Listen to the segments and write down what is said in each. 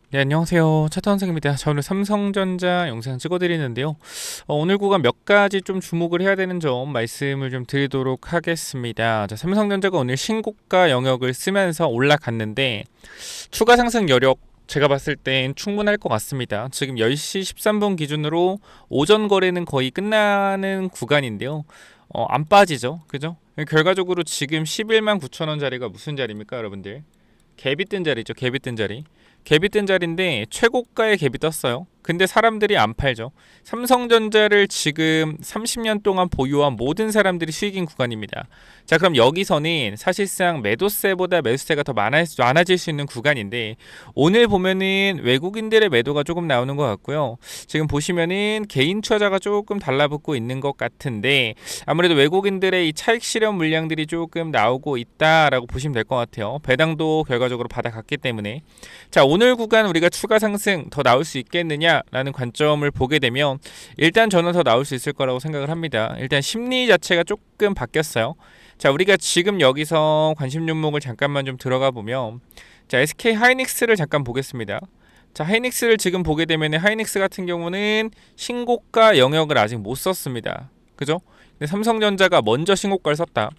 네, 안녕하세요. 차태원생입니다. 자, 오늘 삼성전자 영상 찍어드리는데요. 오늘 구간 몇 가지 좀 주목을 해야 되는 점 말씀을 좀 드리도록 하겠습니다. 자, 삼성전자가 오늘 신고가 영역을 쓰면서 올라갔는데 추가 상승 여력 제가 봤을 땐 충분할 것 같습니다. 지금 10시 13분 기준으로 오전 거래는 거의 끝나는 구간인데요. 안 빠지죠. 그죠? 결과적으로 지금 11만 9천 원짜리가 무슨 자리입니까, 여러분들? 갭이 뜬 자리죠. 갭이 뜬 자리. 갭이 뜬 자리인데 최고가의 갭이 떴어요. 근데 사람들이 안 팔죠. 삼성전자를 지금 30년 동안 보유한 모든 사람들이 수익인 구간입니다. 자, 그럼 여기서는 사실상 매도세보다 매수세가 더 많아질 수 있는 구간인데 오늘 보면은 외국인들의 매도가 조금 나오는 것 같고요. 지금 보시면은 개인 투자자가 조금 달라붙고 있는 것 같은데 아무래도 외국인들의 이 차익 실현 물량들이 조금 나오고 있다라고 보시면 될 것 같아요. 배당도 결과적으로 받아갔기 때문에. 자, 오늘 구간 우리가 추가 상승 더 나올 수 있겠느냐라는 관점을 보게 되면 일단 저는 더 나올 수 있을 거라고 생각을 합니다. 일단 심리 자체가 조금 바뀌었어요. 자, 우리가 지금 여기서 관심 종목을 잠깐만 좀 들어가 보면 자, SK 하이닉스를 잠깐 보겠습니다. 자, 하이닉스를 지금 보게 되면 하이닉스 같은 경우는 신고가 영역을 아직 못 썼습니다. 그죠? 근데 삼성전자가 먼저 신고가를 썼다.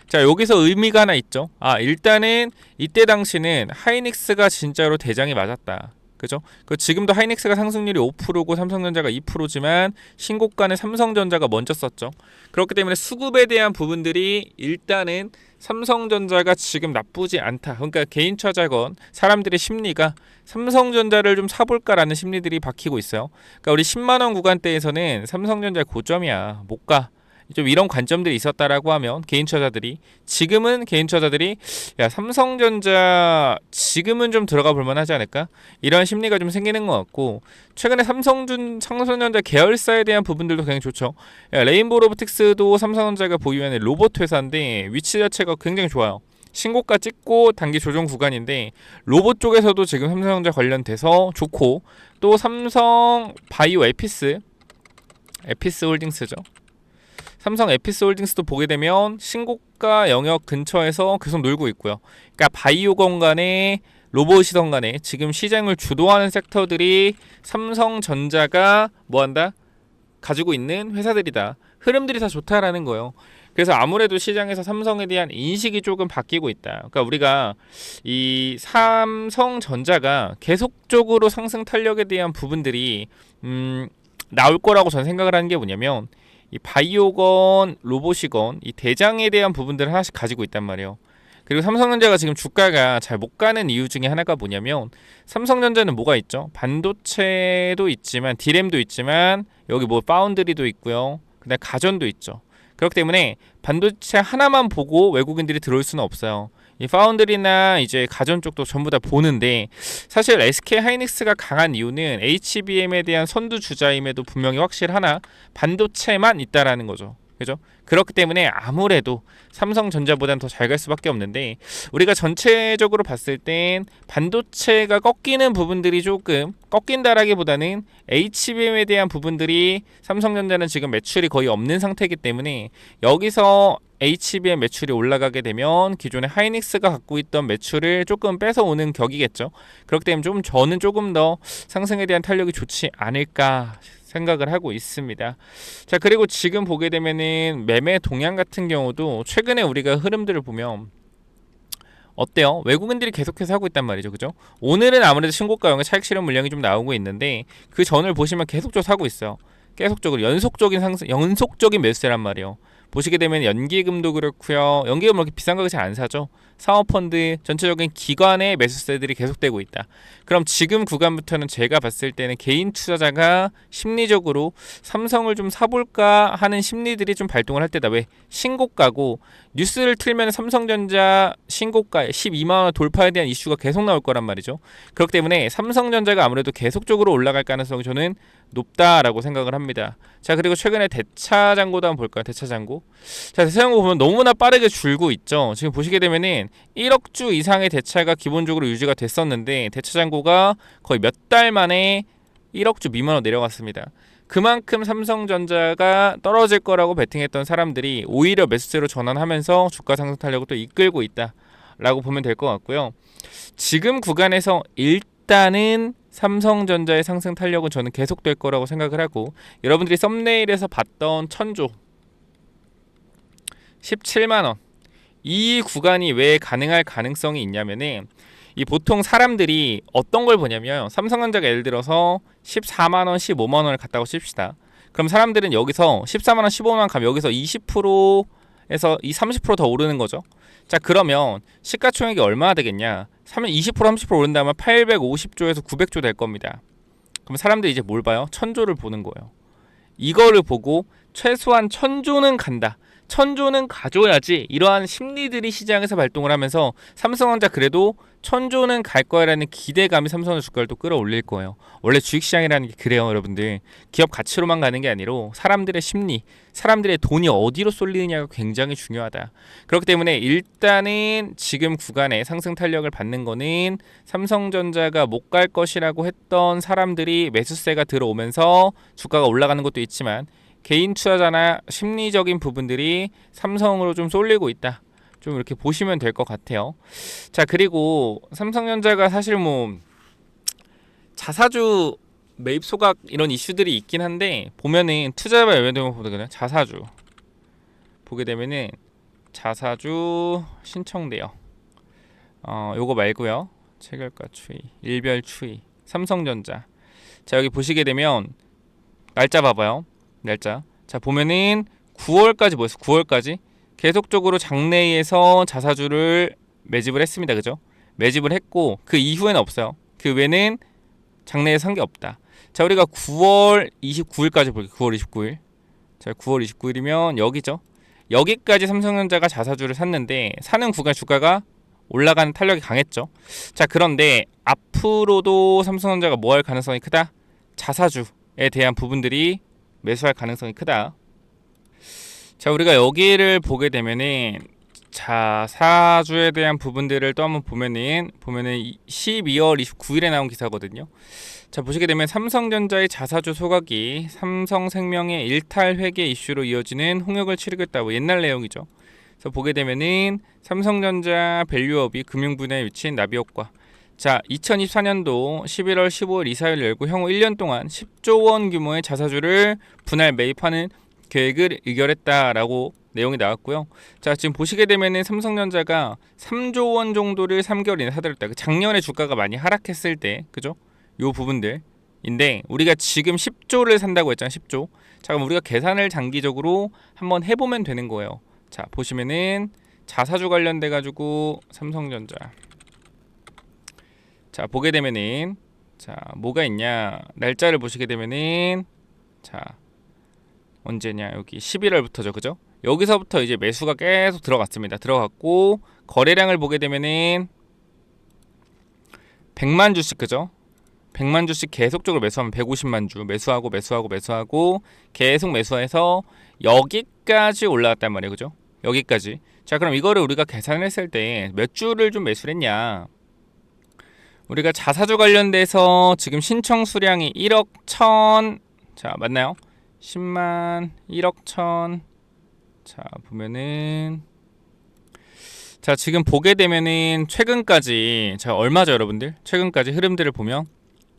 자, 여기서 의미가 하나 있죠. 일단은 이때 당시는 하이닉스가 진짜로 대장이 맞았다. 그죠? 지금도 하이닉스가 상승률이 5%고 삼성전자가 2%지만 신고가는 삼성전자가 먼저 썼죠. 그렇기 때문에 수급에 대한 부분들이 일단은 삼성전자가 지금 나쁘지 않다. 그러니까 개인 투자자건 사람들의 심리가 삼성전자를 좀 사볼까라는 심리들이 박히고 있어요. 그러니까 우리 10만 원 구간대에서는 삼성전자 고점이야. 못 가. 좀 이런 관점들이 있었다라고 하면 개인 투자자들이 지금은 개인 투자자들이 야, 삼성전자 지금은 좀 들어가 볼 만하지 않을까? 이런 심리가 좀 생기는 것 같고 최근에 삼성전자 계열사에 대한 부분들도 굉장히 좋죠. 야, 레인보우 로보틱스도 삼성전자가 보유하는 로봇 회사인데 위치 자체가 굉장히 좋아요. 신고가 찍고 단기 조정 구간인데 로봇 쪽에서도 지금 삼성전자 관련돼서 좋고 또 삼성 바이오 에피스 홀딩스죠. 삼성 에피스홀딩스도 보게 되면 신고가 영역 근처에서 계속 놀고 있고요. 그러니까 바이오건 간에 로봇이던 간에 지금 시장을 주도하는 섹터들이 삼성전자가 뭐한다? 가지고 있는 회사들이다. 흐름들이 다 좋다라는 거예요. 그래서 아무래도 시장에서 삼성에 대한 인식이 조금 바뀌고 있다. 그러니까 우리가 이 삼성전자가 계속적으로 상승 탄력에 대한 부분들이 나올 거라고 저는 생각을 하는 게 뭐냐면 이 바이오건, 로봇이건 이 대장에 대한 부분들을 하나씩 가지고 있단 말이에요. 그리고 삼성전자가 지금 주가가 잘 못 가는 이유 중에 하나가 뭐냐면 삼성전자는 뭐가 있죠? 반도체도 있지만 디램도 있지만 여기 뭐 파운드리도 있고요. 그다음에 가전도 있죠. 그렇기 때문에 반도체 하나만 보고 외국인들이 들어올 수는 없어요. 이 파운드리나 이제 가전 쪽도 전부 다 보는데 사실 SK 하이닉스가 강한 이유는 HBM에 대한 선두 주자임에도 분명히 확실하나 반도체만 있다라는 거죠. 그죠? 그렇기 때문에 아무래도 삼성전자보다는 더 잘 갈 수밖에 없는데 우리가 전체적으로 봤을 땐 반도체가 꺾이는 부분들이 조금 꺾인다라기보다는 HBM에 대한 부분들이 삼성전자는 지금 매출이 거의 없는 상태이기 때문에 여기서 HBM 매출이 올라가게 되면 기존의 하이닉스가 갖고 있던 매출을 조금 뺏어오는 격이겠죠. 그렇기 때문에 저는 조금 더 상승에 대한 탄력이 좋지 않을까 생각을 하고 있습니다. 자, 그리고 지금 보게 되면은 매매 동향 같은 경우도 최근에 우리가 흐름들을 보면 어때요? 외국인들이 계속해서 하고 있단 말이죠. 그죠? 오늘은 아무래도 신고가 영역 차익 실현 물량이 좀 나오고 있는데 그 전을 보시면 계속적으로 사고 있어요. 계속적으로 연속적인 매수세란 말이에요. 보시게 되면 연기금도 그렇고요. 연기금 이렇게 비싼 가격 잘 안 사죠. 사모펀드 전체적인 기관의 매수세들이 계속되고 있다. 그럼 지금 구간부터는 제가 봤을 때는 개인 투자자가 심리적으로 삼성을 좀 사볼까 하는 심리들이 좀 발동을 할 때다. 왜? 신고가고 뉴스를 틀면 삼성전자 신고가 12만 원 돌파에 대한 이슈가 계속 나올 거란 말이죠. 그렇기 때문에 삼성전자가 아무래도 계속적으로 올라갈 가능성이 저는 높다라고 생각을 합니다. 자, 그리고 최근에 대차장고도 한번 볼까요? 대차장고. 자, 대차장고 보면 너무나 빠르게 줄고 있죠. 지금 보시게 되면은 1억 주 이상의 대차가 기본적으로 유지가 됐었는데 대차장고가 거의 몇 달 만에 1억 주 미만으로 내려갔습니다. 그만큼 삼성전자가 떨어질 거라고 베팅했던 사람들이 오히려 매수세로 전환하면서 주가 상승 탄력을 또 이끌고 있다라고 보면 될 것 같고요. 지금 구간에서 일단은 삼성전자의 상승 탄력은 저는 계속될 거라고 생각을 하고, 여러분들이 썸네일에서 봤던 천조 17만원, 이 구간이 왜 가능할 가능성이 있냐면은, 이 보통 사람들이 어떤 걸 보냐면, 삼성전자가 예를 들어서 14만원, 15만원을 갔다고 칩시다. 그럼 사람들은 여기서 14만원, 15만원 가면 여기서 20%에서 이 30% 더 오르는 거죠. 자, 그러면 시가총액이 얼마나 되겠냐? 20% 30% 오른다면 850조에서 900조 될 겁니다. 그럼 사람들이 이제 뭘 봐요? 천조를 보는 거예요. 이거를 보고 최소한 천조는 간다, 천조는 가져야지, 이러한 심리들이 시장에서 발동을 하면서 삼성전자 그래도 천조는 갈 거야라는 기대감이 삼성전자 주가를 또 끌어올릴 거예요. 원래 주식시장이라는 게 그래요, 여러분들. 기업 가치로만 가는 게 아니라 사람들의 심리, 사람들의 돈이 어디로 쏠리느냐가 굉장히 중요하다. 그렇기 때문에 일단은 지금 구간에 상승 탄력을 받는 거는 삼성전자가 못 갈 것이라고 했던 사람들이 매수세가 들어오면서 주가가 올라가는 것도 있지만, 개인 투자자나 심리적인 부분들이 삼성으로 좀 쏠리고 있다, 좀 이렇게 보시면 될 것 같아요. 자, 그리고 삼성전자가 사실 뭐 자사주 매입 소각 이런 이슈들이 있긴 한데, 보면은 투자자 연동을 보거든요. 자사주 보게 되면은 자사주 신청돼요. 요거 말고요. 체결가 추이, 일별 추이, 삼성전자. 자, 여기 보시게 되면 날짜 봐봐요. 날짜. 자, 보면은 9월까지 뭐였어? 9월까지 계속적으로 장내에서 자사주를 매집을 했습니다. 그죠? 매집을 했고, 그 이후에는 없어요. 그 외에는 장내에 산 게 없다. 자, 우리가 9월 29일까지 볼게요. 9월 29일. 자, 9월 29일이면 여기죠. 여기까지 삼성전자가 자사주를 샀는데, 사는 구간 주가가 올라가는 탄력이 강했죠. 자, 그런데 앞으로도 삼성전자가 뭐 할 가능성이 크다? 자사주에 대한 부분들이 매수할 가능성이 크다. 자, 우리가 여기를 보게 되면은 자사주에 대한 부분들을 또 한번 보면은 12월 29일에 나온 기사거든요. 자, 보시게 되면 삼성전자의 자사주 소각이 삼성생명의 일탈 회계 이슈로 이어지는 홍역을 치르겠다고, 옛날 내용이죠. 그래서 보게 되면은 삼성전자 밸류업이 금융 분야에 위치한 나비효과. 자, 2024년도 11월 15일 이사회를 열고 향후 1년 동안 10조 원 규모의 자사주를 분할 매입하는 계획을 의결했다라고 내용이 나왔고요. 자, 지금 보시게 되면은 삼성전자가 3조 원 정도를 3개월 이내에 사들였다. 작년에 주가가 많이 하락했을 때, 그죠? 요 부분들인데, 우리가 지금 10조를 산다고 했잖아. 10조. 자, 그럼 우리가 계산을 장기적으로 한번 해보면 되는 거예요. 자, 보시면은 자사주 관련돼 가지고 삼성전자. 자, 보게 되면은, 자, 뭐가 있냐? 날짜를 보시게 되면은, 자, 언제냐? 여기 11월부터죠, 그죠? 여기서부터 이제 매수가 계속 들어갔습니다. 들어갔고, 거래량을 보게 되면은 100만 주씩, 그죠? 100만 주씩 계속적으로 매수하면 150만 주 매수하고 계속 매수해서 여기까지 올라왔단 말이에요, 그죠? 여기까지. 자, 그럼 이거를 우리가 계산했을 때 몇 주를 좀 매수를 했냐? 우리가 자사주 관련돼서 지금 신청 수량이 1억 1000, 자, 맞나요? 10만 1억 1000. 자, 보면은, 자, 지금 보게 되면은 최근까지, 자, 얼마죠, 여러분들? 최근까지 흐름들을 보면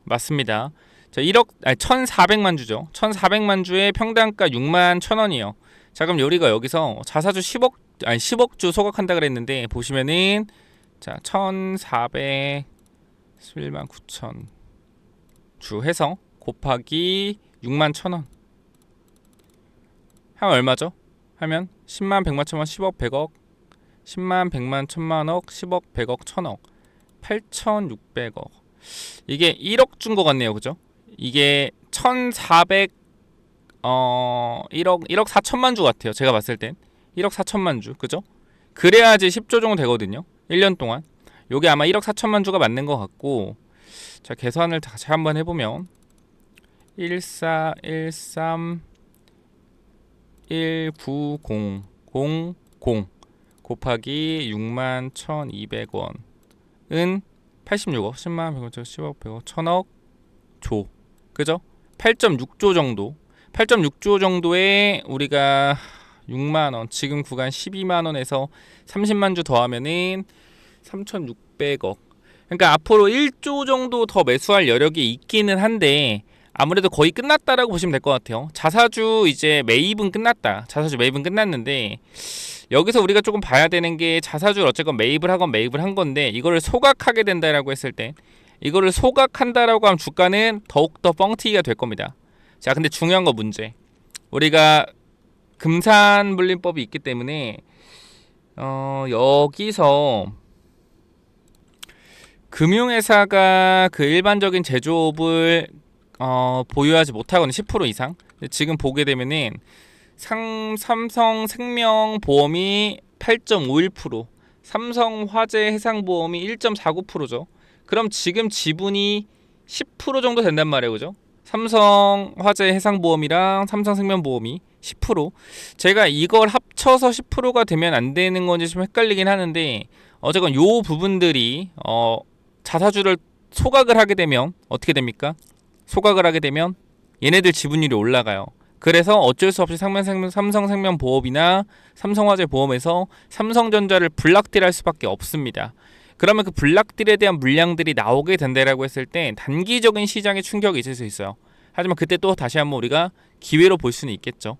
맞습니다. 자, 1400만 주죠. 1400만 주에 평당가 6만 1000원이요. 자, 그럼 우리가 여기서 자사주 10억 주 소각한다 그랬는데, 보시면은, 자, 1411만 9천 주 해서 곱하기 6만 1000원 하면 얼마죠? 하면 10만 100만 1000만 10억 100억 10만 100만 1000만억 10억 100억 1000억 8600억. 이게 1억 준 거 같네요, 그죠? 이게 1400 1억 4천만 주 같아요. 제가 봤을 땐 1억 4천만 주, 그죠? 그래야지 10조 정도 되거든요, 1년 동안. 요게 아마 1억 4천만 주가 맞는 것 같고, 자, 계산을 다시 한번 해보면 1413 19000 곱하기 6만 1200원은 86억 10만 100억 10억 100억 1000억 조, 그죠? 8.6조 정도, 8.6조 정도에 우리가 6만원, 지금 구간 12만원에서 30만 주 더하면은 3600억. 그러니까 앞으로 1조 정도 더 매수할 여력이 있기는 한데 아무래도 거의 끝났다라고 보시면 될 것 같아요. 자사주 이제 매입은 끝났다. 자사주 매입은 끝났는데 여기서 우리가 조금 봐야 되는 게 자사주를 어쨌건 매입을 하건 매입을 한 건데 이거를 소각하게 된다라고 했을 때 이거를 소각한다라고 하면 주가는 더욱더 뻥튀기가 될 겁니다. 자, 근데 중요한 거 문제. 우리가 금산물림법이 있기 때문에 여기서 금융회사가 그 일반적인 제조업을 보유하지 못하거나 10% 이상 지금 보게 되면은 삼성생명보험이 8.51%, 삼성화재해상보험이 1.49%죠. 그럼 지금 지분이 10% 정도 된단 말이에요, 그죠? 삼성화재해상보험이랑 삼성생명보험이 10%. 제가 이걸 합쳐서 10%가 되면 안 되는 건지 좀 헷갈리긴 하는데 어쨌건 요 부분들이 자사주를 소각을 하게 되면 어떻게 됩니까? 소각을 하게 되면 얘네들 지분율이 올라가요. 그래서 어쩔 수 없이 삼성생명보험이나 삼성화재보험에서 삼성전자를 블락딜할 수밖에 없습니다. 그러면 그 블락딜에 대한 물량들이 나오게 된다라고 했을 때 단기적인 시장에 충격이 있을 수 있어요. 하지만 그때 또 다시 한번 우리가 기회로 볼 수는 있겠죠.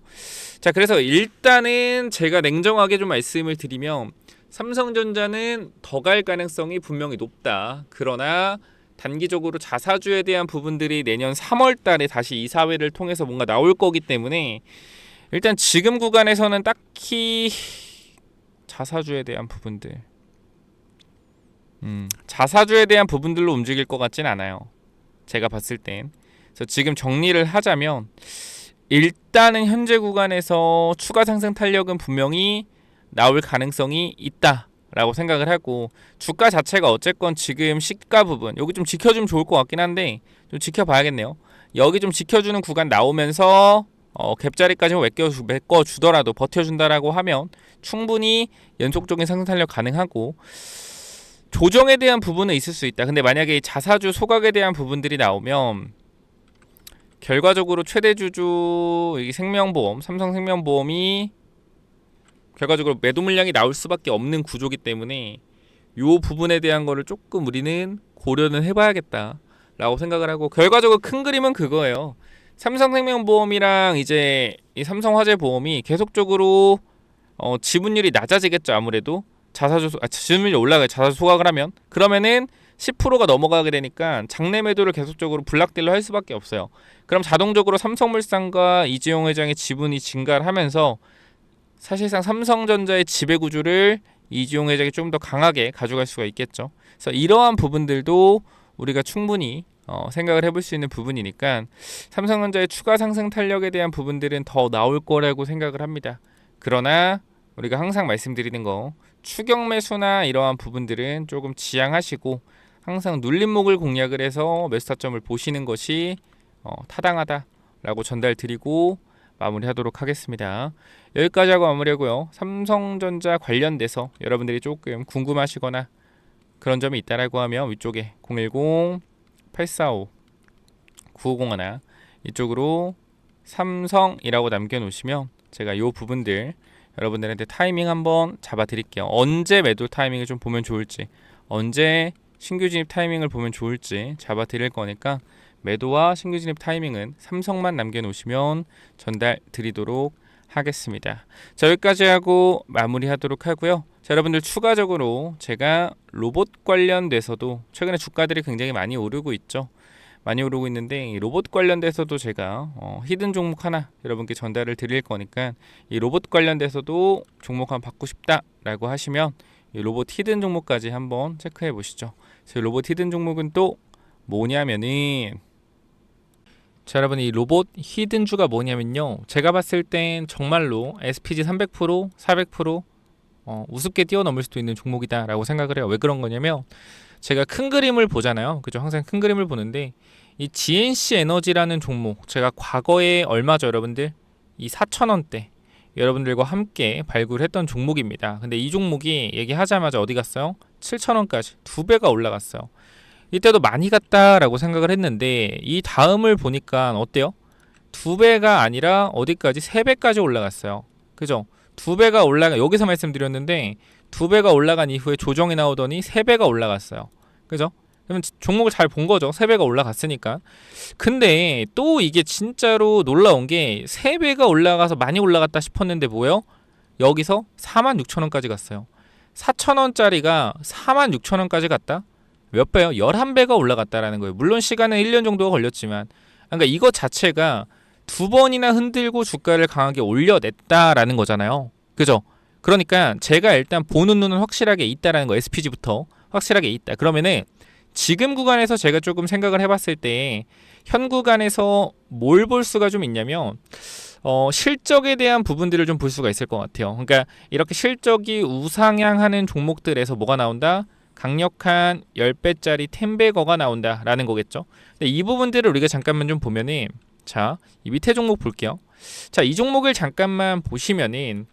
자, 그래서 일단은 제가 냉정하게 좀 말씀을 드리면 삼성전자는 더 갈 가능성이 분명히 높다. 그러나 단기적으로 자사주에 대한 부분들이 내년 3월 달에 다시 이사회를 통해서 뭔가 나올 거기 때문에 일단 지금 구간에서는 딱히 자사주에 대한 부분들 자사주에 대한 부분들로 움직일 것 같진 않아요. 제가 봤을 땐. 그래서 지금 정리를 하자면 일단은 현재 구간에서 추가 상승 탄력은 분명히 나올 가능성이 있다라고 생각을 하고 주가 자체가 어쨌건 지금 시가 부분 여기 좀 지켜주면 좋을 것 같긴 한데 좀 지켜봐야겠네요. 여기 좀 지켜주는 구간 나오면서 갭자리까지 메꿔주더라도 버텨준다라고 하면 충분히 연속적인 상승 탄력 가능하고 조정에 대한 부분은 있을 수 있다. 근데 만약에 자사주 소각에 대한 부분들이 나오면 결과적으로 최대주주 생명보험, 삼성생명보험이 결과적으로 매도 물량이 나올 수밖에 없는 구조기 때문에 이 부분에 대한 거를 조금 우리는 고려는 해봐야겠다라고 생각을 하고 결과적으로 큰 그림은 그거예요. 삼성생명보험이랑 이제 이 삼성화재보험이 계속적으로 지분율이 낮아지겠죠. 아무래도 지분율이 올라가요. 자사주 소각을 하면 그러면은 10%가 넘어가게 되니까 장내 매도를 계속적으로 블락딜로 할 수밖에 없어요. 그럼 자동적으로 삼성물산과 이재용 회장의 지분이 증가를 하면서 사실상 삼성전자의 지배 구조를 이재용 회장이 좀 더 강하게 가져갈 수가 있겠죠. 그래서 이러한 부분들도 우리가 충분히 생각을 해볼 수 있는 부분이니까 삼성전자의 추가 상승 탄력에 대한 부분들은 더 나올 거라고 생각을 합니다. 그러나 우리가 항상 말씀드리는 거 추격 매수나 이러한 부분들은 조금 지양하시고 항상 눌림목을 공략을 해서 매수 타점을 보시는 것이 타당하다라고 전달드리고 마무리하도록 하겠습니다. 여기까지 하고 마무리하고요. 삼성전자 관련돼서 여러분들이 조금 궁금하시거나 그런 점이 있다라고 하면 위쪽에 010-845-9501 이쪽으로 삼성이라고 남겨놓으시면 제가 이 부분들 여러분들한테 타이밍 한번 잡아드릴게요. 언제 매도 타이밍을 좀 보면 좋을지 언제 신규 진입 타이밍을 보면 좋을지 잡아드릴 거니까 매도와 신규 진입 타이밍은 삼성만 남겨놓으시면 전달 드리도록 하겠습니다. 자, 여기까지 하고 마무리하도록 하고요. 자, 여러분들 추가적으로 제가 로봇 관련돼서도 최근에 주가들이 굉장히 많이 오르고 있죠. 많이 오르고 있는데 이 로봇 관련돼서도 제가 히든 종목 하나 여러분께 전달을 드릴 거니까 이 로봇 관련돼서도 종목 한번 받고 싶다라고 하시면 이 로봇 히든 종목까지 한번 체크해 보시죠. 제 로봇 히든 종목은 또 뭐냐면은 자, 여러분 이 로봇 히든주가 뭐냐면요. 제가 봤을 땐 정말로 SPG 300%, 400% 우습게 뛰어넘을 수도 있는 종목이다라고 생각을 해요. 왜 그런 거냐면 제가 큰 그림을 보잖아요. 그죠? 항상 큰 그림을 보는데 이 GNC 에너지라는 종목 제가 과거에 얼마죠, 여러분들? 이 4,000원대 여러분들과 함께 발굴했던 종목입니다. 근데 이 종목이 얘기하자마자 어디 갔어요? 7,000원까지 2배가 올라갔어요. 이때도 많이 갔다라고 생각을 했는데 이 다음을 보니까 어때요? 2배가 아니라 어디까지? 3배까지 올라갔어요. 그죠? 2배가 올라가 여기서 말씀드렸는데 2배가 올라간 이후에 조정이 나오더니 3배가 올라갔어요. 그죠? 그러면 종목을 잘 본 거죠. 3배가 올라갔으니까. 근데 또 이게 진짜로 놀라운 게 3배가 올라가서 많이 올라갔다 싶었는데 뭐예요? 여기서 46,000원까지 갔어요. 4,000원짜리가 46,000원까지 갔다? 몇 배요? 11배가 올라갔다라는 거예요. 물론 시간은 1년 정도가 걸렸지만, 그러니까 이것 자체가 2번이나 흔들고 주가를 강하게 올려냈다라는 거잖아요. 그죠? 그러니까 제가 일단 보는 눈은 확실하게 있다라는 거, SPG부터 확실하게 있다. 그러면은 지금 구간에서 제가 조금 생각을 해봤을 때 현 구간에서 뭘 볼 수가 좀 있냐면 실적에 대한 부분들을 좀 볼 수가 있을 것 같아요. 그러니까 이렇게 실적이 우상향하는 종목들에서 뭐가 나온다? 강력한 10배짜리 텐베거가 나온다라는 거겠죠. 근데 이 부분들을 우리가 잠깐만 좀 보면은, 자, 이 밑에 종목 볼게요. 자, 이 종목을 잠깐만 보시면은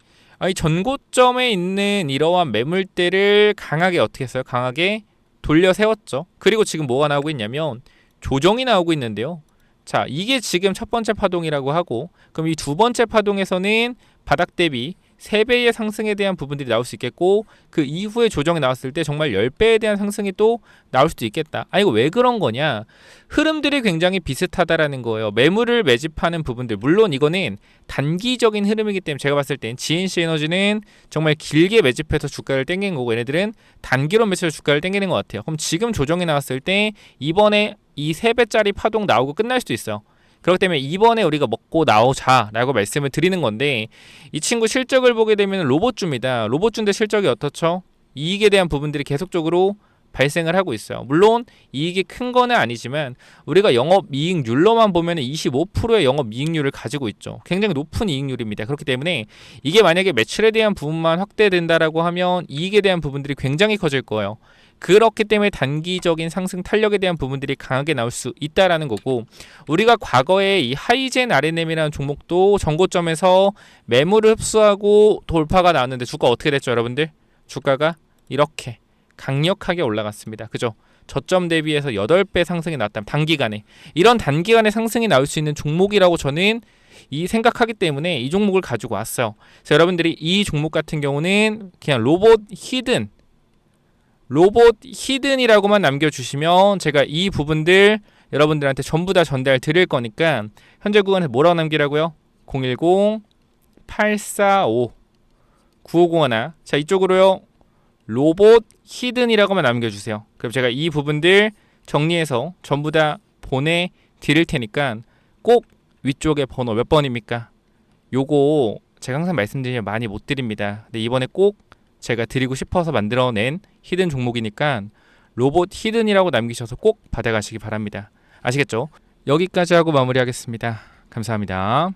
이 전고점에 있는 이러한 매물대를 강하게 어떻게 했어요? 강하게 돌려 세웠죠. 그리고 지금 뭐가 나오고 있냐면 조정이 나오고 있는데요. 자, 이게 지금 첫 번째 파동이라고 하고, 그럼 이 두 번째 파동에서는 바닥 대비 3배의 상승에 대한 부분들이 나올 수 있겠고, 그 이후에 조정이 나왔을 때 정말 10배에 대한 상승이 또 나올 수도 있겠다. 이거 왜 그런 거냐? 흐름들이 굉장히 비슷하다라는 거예요. 매물을 매집하는 부분들, 물론 이거는 단기적인 흐름이기 때문에 제가 봤을 땐 GNC 에너지는 정말 길게 매집해서 주가를 땡긴 거고, 얘네들은 단기로 매집해서 주가를 땡기는 것 같아요. 그럼 지금 조정이 나왔을 때 이번에 이 3배짜리 파동 나오고 끝날 수도 있어요. 그렇기 때문에 이번에 우리가 먹고 나오자라고 말씀을 드리는 건데, 이 친구 실적을 보게 되면 로봇주입니다. 로봇주인데 실적이 어떻죠? 이익에 대한 부분들이 계속적으로 발생을 하고 있어요. 물론 이익이 큰 거는 아니지만 우리가 영업이익률로만 보면 25%의 영업이익률을 가지고 있죠. 굉장히 높은 이익률입니다. 그렇기 때문에 이게 만약에 매출에 대한 부분만 확대된다라고 하면 이익에 대한 부분들이 굉장히 커질 거예요. 그렇기 때문에 단기적인 상승 탄력에 대한 부분들이 강하게 나올 수 있다라는 거고, 우리가 과거에 이 하이젠 RNM이라는 종목도 전고점에서 매물을 흡수하고 돌파가 나왔는데 주가 어떻게 됐죠, 여러분들? 주가가 이렇게 강력하게 올라갔습니다. 그죠? 저점 대비해서 8배 상승이 나왔다면 단기간에, 이런 단기간에 상승이 나올 수 있는 종목이라고 저는 이 생각하기 때문에 이 종목을 가지고 왔어요. 그래서 여러분들이 이 종목 같은 경우는 그냥 로봇 히든이라고만 남겨주시면 제가 이 부분들 여러분들한테 전부 다 전달 드릴 거니까, 현재 구간에 뭐라고 남기라고요? 010-845-9501. 자, 이쪽으로요, 로봇 히든이라고만 남겨주세요. 그럼 제가 이 부분들 정리해서 전부 다 보내드릴 테니까 꼭 위쪽에 번호 몇 번입니까? 요거 제가 항상 말씀드리면 많이 못 드립니다. 근데 이번에 꼭 제가 드리고 싶어서 만들어낸 히든 종목이니까 로봇 히든이라고 남기셔서 꼭 받아가시기 바랍니다. 아시겠죠? 여기까지 하고 마무리하겠습니다. 감사합니다.